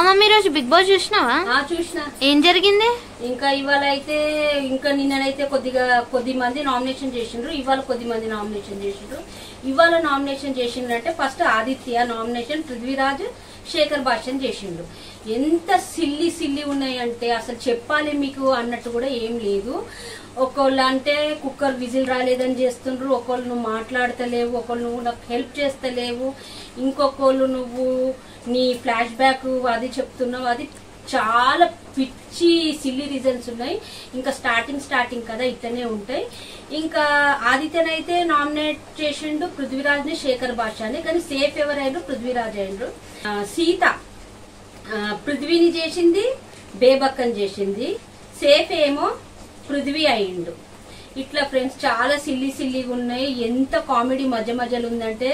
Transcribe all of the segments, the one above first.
Mummy రోజు big boss చూసినావా? చూసిన. ఏం జరిగింది? ఇంకా ఇవాళ అయితే ఇంకా నిన్ననైతే కొద్ది మంది నామినేషన్ చేసిండ్రు, ఇవాళ కొద్ది మంది నామినేషన్ చేసిండ్రు. ఇవాళ నామినేషన్ చేసిండ్రంటే ఫస్ట్ ఆదిత్య నామినేషన్, పృథ్వీరాజ్, శేఖర్ భాషను చేసిండు. ఎంత సిల్లి ఉన్నాయంటే అసలు చెప్పాలి మీకు అన్నట్టు కూడా ఏం లేదు. ఒకళ్ళు అంటే కుక్కర్ విజిల్ రాలేదని చేస్తుండ్రు, ఒకళ్ళు నువ్వు మాట్లాడతలేవు, ఒకళ్ళు నువ్వు నాకు హెల్ప్ చేస్తలేవు, ఇంకొకళ్ళు నువ్వు నీ ఫ్లాష్ బ్యాక్ అది చెప్తున్నావు. అది చాలా పిచ్చి సిల్లీ రీజన్స్ ఉన్నాయి. ఇంకా స్టార్టింగ్ కదా ఇట్లనే ఉంటాయి. ఇంకా ఆదిత్యనైతే నామినేట్ చేసిండు, పృథ్వీరాజ్ ని, శేఖర్ భాషని. కానీ సేఫ్ ఎవరైనా పృథ్వీరాజ్ అయినరు. సీత పృథ్వీని చేసింది, బేబక్కని చేసింది. సేఫ్ ఏమో పృథ్వీ అయిండు. ఇట్లా ఫ్రెండ్స్ చాలా సిల్లీగా ఉన్నాయి. ఎంత కామెడీ మధ్యలో ఉందంటే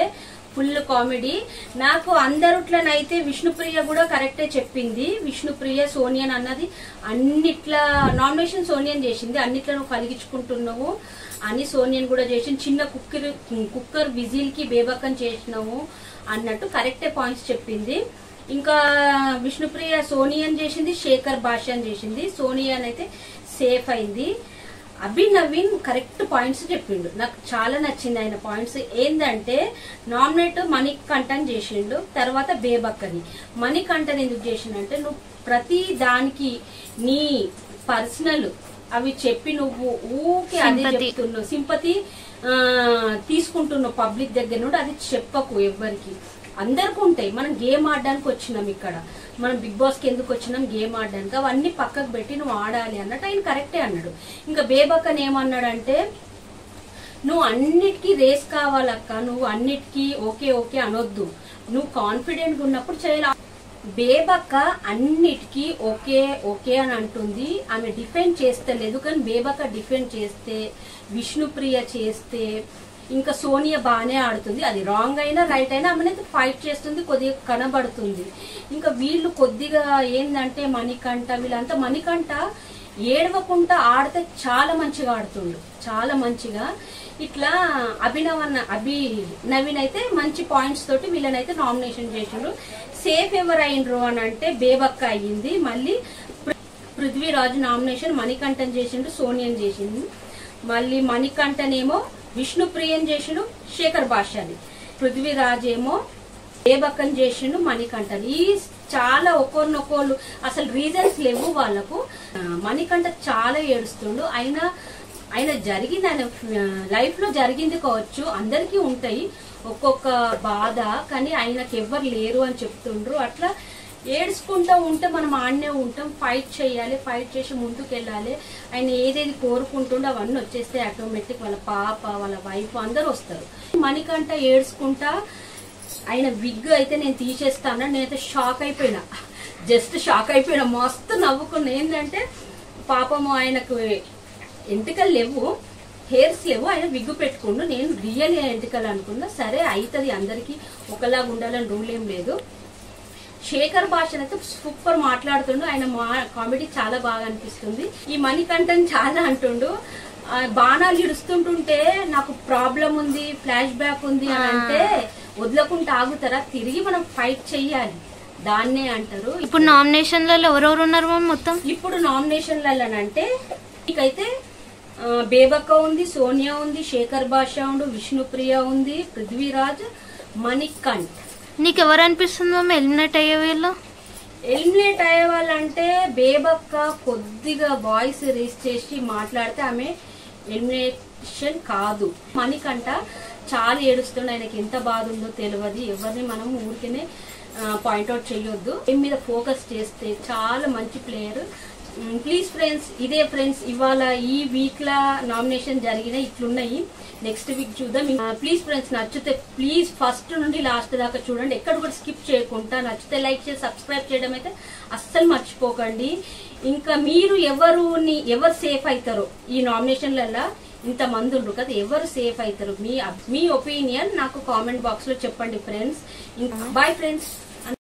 ఫుల్ కామెడీ. నాకు అందరుట్లనైతే విష్ణుప్రియ కూడా కరెక్టే చెప్పింది. విష్ణుప్రియ సోనియన్ అన్నది అన్నిట్లా నామినేషన్ సోనియన్ చేసింది, అన్నిట్లా నువ్వు కలిగించుకుంటున్నావు అని సోనియన్ కూడా చేసింది. చిన్న కుక్కర్ విజిల్ కి బేబక్కని చేసినావు అన్నట్టు కరెక్టే పాయింట్స్ చెప్పింది. ఇంకా విష్ణుప్రియ సోనియన్ చేసింది, శేఖర్ భాషని చేసింది. సోనియన్ అయితే సేఫ్ అయింది. నవీన్ కరెక్ట్ పాయింట్స్ చెప్పిండు, నాకు చాలా నచ్చింది ఆయన పాయింట్స్. ఏంటంటే నామినేట్ మణికంఠన్ చేసిండు, తర్వాత బేబక్కని. మణికంఠన్ ఎందుకు చేసిండంటే నువ్వు ప్రతి దానికి నీ పర్సనల్ అవి చెప్పి నువ్వు ఊకే అదే చెప్తున్నావు, సింపతి తీసుకుంటున్నావు పబ్లిక్ దగ్గర నుండి. అది చెప్పకు ఎవ్వరికి, అందరికి ఉంటాయి. మనం గేమ్ ఆడడానికి వచ్చినాం ఇక్కడ, మనం బిగ్ బాస్ కి ఎందుకు వచ్చినాం, గేమ్ ఆడడానికి. అవన్నీ పక్కకు పెట్టి నువ్వు ఆడాలి అన్నట్టు ఆయన కరెక్టే అన్నాడు. ఇంకా బేబక్కని ఏమన్నాడంటే నువ్వు అన్నిటికీ రేస్ కావాలక్క, నువ్వు అన్నిటికీ ఓకే అనొద్దు, నువ్వు కాన్ఫిడెంట్ గా ఉన్నప్పుడు చేయాలి. బేబక్క అన్నిటికీ ఓకే అని అంటుంది. ఆమె డిఫెండ్ చేస్తలేదు, కానీ బేబక్క డిఫెండ్ చేస్తే, విష్ణుప్రియ చేస్తే, ఇంకా సోనియా బాగానే ఆడుతుంది. అది రాంగ్ అయినా రైట్ అయినా ఆమెనైతే ఫైట్ చేస్తుంది, కొద్దిగా కనబడుతుంది. ఇంకా వీళ్ళు కొద్దిగా ఏంటంటే మణికంఠ వీళ్ళంతా, మణికంఠ ఏడవకుండా ఆడితే చాలా మంచిగా ఆడుతుండు, చాలా మంచిగా. ఇట్లా నవీన్ అయితే మంచి పాయింట్స్ తోటి వీళ్ళనైతే నామినేషన్ చేసిండ్రు. సేఫ్ ఎవరు అయినరు అని అంటే బేబక్క అయ్యింది. మళ్ళీ పృథ్వీరాజ్ నామినేషన్ మణికంఠన్ చేసిండు, సోనియన్ చేసింది. మళ్ళీ మణికంఠన్ ఏమో విష్ణుప్రియన్ చేసిండు, శేఖర్ భాషని. పృథ్వీరాజ్ ఏమో బేబక్కని చేసిండు, మణికంఠన్. ఈ చాలా ఒకరినొకళ్ళు అసలు రీజన్స్ లేవు వాళ్ళకు. మణికంఠ చాలా ఏడుస్తుండు. ఆయన జరిగింది, ఆయన లైఫ్ లో జరిగింది కావచ్చు, అందరికీ ఉంటాయి ఒక్కొక్క బాధ, కానీ ఆయనకి ఎవ్వరు లేరు అని చెప్తుండ్రు. అట్లా ఏడ్చుకుంటూ ఉంటే మనం ఆడనే ఉంటాం. ఫైట్ చేయాలి, ఫైట్ చేసి ముందుకు వెళ్ళాలి. ఆయన ఏదేది కోరుకుంటుండో అవన్నీ వచ్చేస్తే ఆటోమేటిక్ వాళ్ళ పాప, వాళ్ళ వైఫ్ అందరు వస్తారు. మణికంఠ ఏడ్చుకుంటా ఆయన విగ్ అయితే నేను తీసేస్తాను, నేనైతే షాక్ అయిపోయినా, జస్ట్ షాక్ అయిపోయినా, మస్తు నవ్వుకున్నా. ఏంటంటే పాపము ఆయనకు ఎంటికలు లేవు, హెయిర్స్ లేవు, ఆయన విగ్గు పెట్టుకుండు. నేను రియల్ ఎంటికలు అనుకున్నా. సరే అవుతుంది, అందరికి ఒకలాగా ఉండాలని రూల్ ఏం లేదు. శేఖర్ భాషను అయితే సూపర్ మాట్లాడుతుండు, ఆయన కామెడీ చాలా బాగా అనిపిస్తుంది. ఈ మణికంఠన్ చాలా అంటుండు, బాణాలు ఇడుస్తుంటుంటే నాకు ప్రాబ్లం ఉంది, ఫ్లాష్ బ్యాక్ ఉంది అని అంటే వదలకుండా ఆగుతారా, తిరిగి మనం ఫైట్ చెయ్యాలి, దాన్నే అంటారు. ఇప్పుడు నామినేషన్లలో ఎవరెవరు ఉన్నారు మొత్తం? ఇప్పుడు నామినేషన్లనంటే మీకైతే బేబక్క ఉంది, సోనియా ఉంది, శేఖర్ భాష ఉంది, విష్ణుప్రియ ఉంది, పృథ్వీరాజ్, మణికంఠ్. నీకు ఎవరు అనిపిస్తుంది మమ్మీ ఎలిమినేట్ అయ్యే వీళ్ళు? ఎలిమినేట్ అయ్యే వాళ్ళంటే బేబక్క కొద్దిగా వాయిస్ రేస్ చేసి మాట్లాడితే ఆమె ఎలిమినేషన్ కాదు. మణికంఠ చాలా ఏడుస్తుండే, ఆయనకి ఎంత బాధ ఉందో తెలియదు. ఎవరిని మనం ఊరికేనే పాయింట్అవుట్ చేయొద్దు, దీని మీద ఫోకస్ చేస్తే చాలా మంచి ప్లేయర్. ప్లీజ్ ఫ్రెండ్స్, ఇదే ఫ్రెండ్స్ ఇవాళ ఈ వీక్ లా నామినేషన్ జరిగిన ఇట్లున్నాయి. నెక్స్ట్ వీక్ చూద్దాం. ప్లీజ్ ఫ్రెండ్స్, నచ్చితే ప్లీజ్ ఫస్ట్ నుండి లాస్ట్ దాకా చూడండి, ఎక్కడ కూడా స్కిప్ చేయకుండా. నచ్చితే లైక్ చేసి సబ్స్క్రైబ్ చేయడం అయితే అస్సలు మర్చిపోకండి. ఇంకా మీరు ఎవరు సేఫ్ అవుతారో ఈ నామినేషన్లలో, ఇంత మంది ఉండరు కదా, ఎవరు సేఫ్ అవుతారు మీ ఒపీనియన్ నాకు కామెంట్ బాక్స్ లో చెప్పండి ఫ్రెండ్స్. Bye friends.